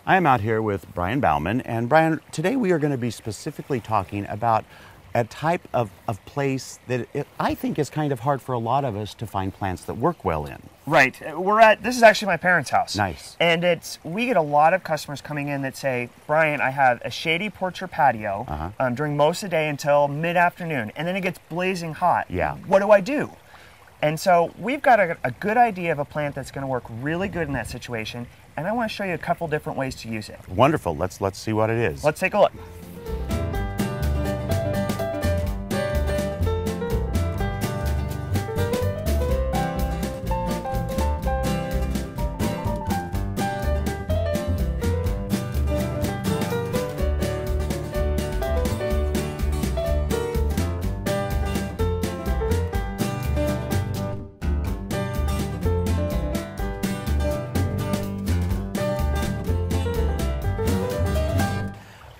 I am out here with Brian Bauman, and Brian, today we are going to be specifically talking about a type of place that I think is kind of hard for a lot of us to find plants that work well in. Right. This is actually my parents' house. Nice. And we get a lot of customers coming in that say, Brian, I have a shady porch or patio during most of the day until mid-afternoon, and then it gets blazing hot. Yeah. What do I do? And so we've got a good idea of a plant that's going to work really good in that situation, and I want to show you a couple different ways to use it. Wonderful. Let's see what it is. Let's take a look.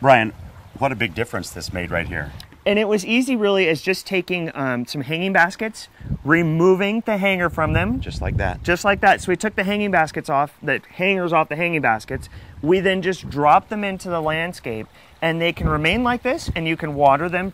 Brian, what a big difference this made right here. And it was easy really as just taking some hanging baskets, removing the hanger from them. Just like that. Just like that. So we took the hanging baskets off, the hangers off the hanging baskets. We then just dropped them into the landscape, and they can remain like this, and you can water them,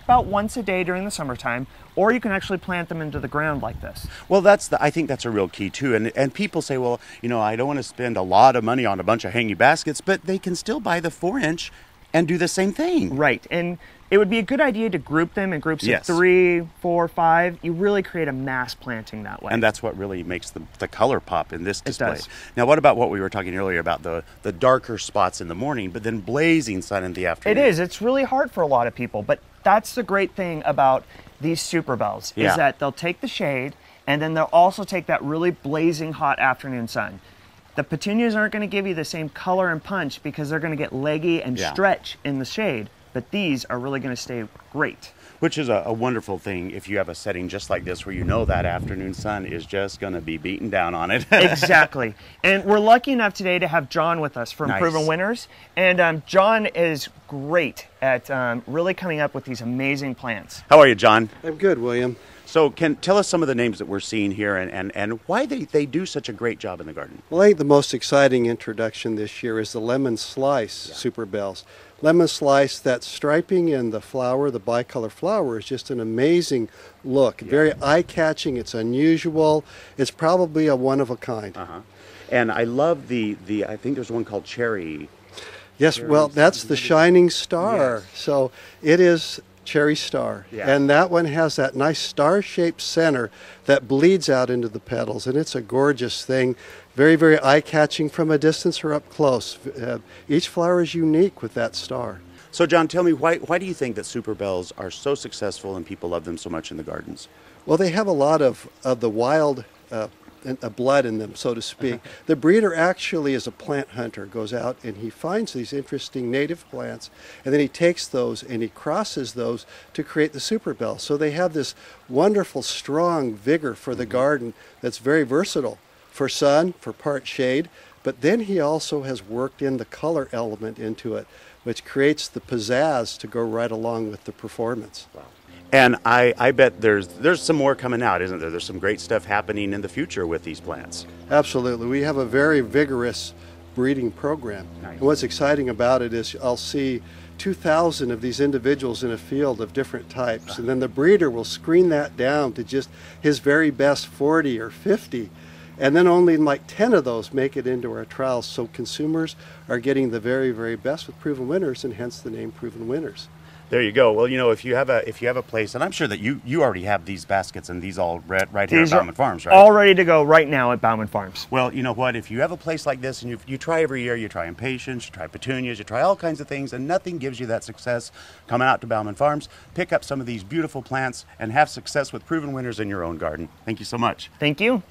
about once a day during the summertime, or you can actually plant them into the ground like this. Well, I think that's a real key too. And people say, well, I don't want to spend a lot of money on a bunch of hanging baskets, but they can still buy the 4-inch and do the same thing. Right. And it would be a good idea to group them in groups Yes. of 3, 4, 5. You really create a mass planting that way. And that's what really makes the color pop in this display. does. Now, what about what we were talking earlier about the darker spots in the morning, but then blazing sun in the afternoon? It is. It's really hard for a lot of people, but that's the great thing about these Superbells, is that they'll take the shade, and then they'll also take that really blazing hot afternoon sun. The petunias aren't going to give you the same color and punch because they're going to get leggy and stretch in the shade, but these are really going to stay great. Which is a wonderful thing if you have a setting just like this where that afternoon sun is just going to be beating down on it. Exactly. And we're lucky enough today to have John with us from Proven Winners. And John is great at really coming up with these amazing plants. How are you, John? I'm good, William. So tell us some of the names that we're seeing here and why they do such a great job in the garden. Well, I think the most exciting introduction this year is the Lemon Slice Superbells. Lemon Slice, that striping in the flower, the bicolor flower, is just an amazing look. Very eye-catching. It's unusual. It's probably a one-of-a-kind. And I love I think there's one called Cherry. Yes, well, that's the shining star. Yes. So it is Cherry Star. And that one has that nice star-shaped center that bleeds out into the petals, and it's a gorgeous thing. Very, very eye-catching from a distance or up close. Each flower is unique with that star. So, John, tell me, why do you think that Superbells are so successful and people love them so much in the gardens? Well, they have a lot of the wild blood in them, so to speak. The breeder actually is a plant hunter, goes out and he finds these interesting native plants, and then he takes those and he crosses those to create the Superbell. So they have this wonderful, strong vigor for the garden that's very versatile for sun, for part shade, but then he also has worked in the color element into it, which creates the pizzazz to go right along with the performance. Wow. And I bet there's some more coming out, isn't there? There's some great stuff happening in the future with these plants. Absolutely. We have a very vigorous breeding program. Nice. And what's exciting about it is I'll see 2,000 of these individuals in a field of different types, and then the breeder will screen that down to just his very best 40 or 50. And then only like 10 of those make it into our trials. So consumers are getting the very, very best with Proven Winners, and hence the name Proven Winners. There you go. Well, if you have a place, and I'm sure that you already have these baskets and these all right here at Bauman Farms, right? All ready to go right now at Bauman Farms. Well, you know what? If you have a place like this and you try every year, you try impatiens, you try petunias, you try all kinds of things, and nothing gives you that success, come out to Bauman Farms, pick up some of these beautiful plants, and have success with Proven Winners in your own garden. Thank you so much. Thank you.